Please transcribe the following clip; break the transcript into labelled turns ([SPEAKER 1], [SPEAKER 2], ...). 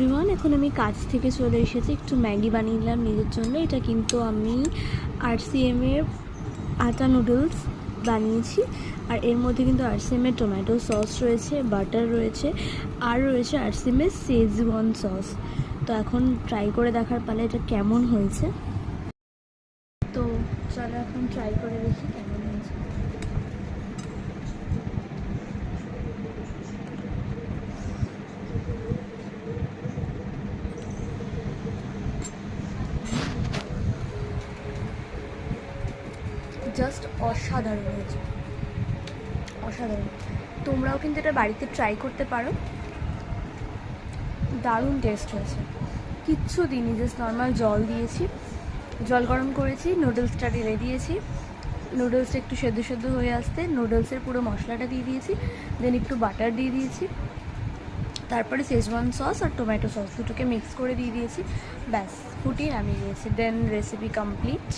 [SPEAKER 1] Everyone, এখন আমি কাজ থেকে চলে এসেছি, একটু ম্যাগি বানিয়ে নিলাম নিজের জন্য। এটা কিন্তু আমি RCM এর আটা নুডলস বানিয়েছি। আর এর মধ্যে কিন্তু RCM এর টমেটো সস রয়েছে, বাটার রয়েছে, আর রয়েছে RCM এর শেজওয়ান সস। তো এখন ট্রাই করে দেখার পালা এটা কেমন হয়েছে। তো চলো এখন ট্রাই করে দেখি কেমন হয়েছে। জাস্ট অসাধারণ হয়েছে, অসাধারণ। তোমরাও কিন্তু এটা বাড়িতে ট্রাই করতে পারো, দারুণ টেস্ট হয়েছে। কিচ্ছু দিইনি, জাস্ট নর্মাল জল দিয়েছি, জল গরম করেছি, নুডলসটা ঢেলে দিয়েছি, নুডলসটা একটু সেদ্ধ সেদ্ধ হয়ে আসতে নুডলসের পুরো মশলাটা দিয়ে দিয়েছি, দেন একটু বাটার দিয়ে দিয়েছি, তারপরে শেজওয়ান সস আর টমেটো সস দুটোকে মিক্স করে দিয়ে দিয়েছি, ব্যাস ফুটিয়ে নামিয়ে দিয়েছি। দেন রেসিপি কমপ্লিট।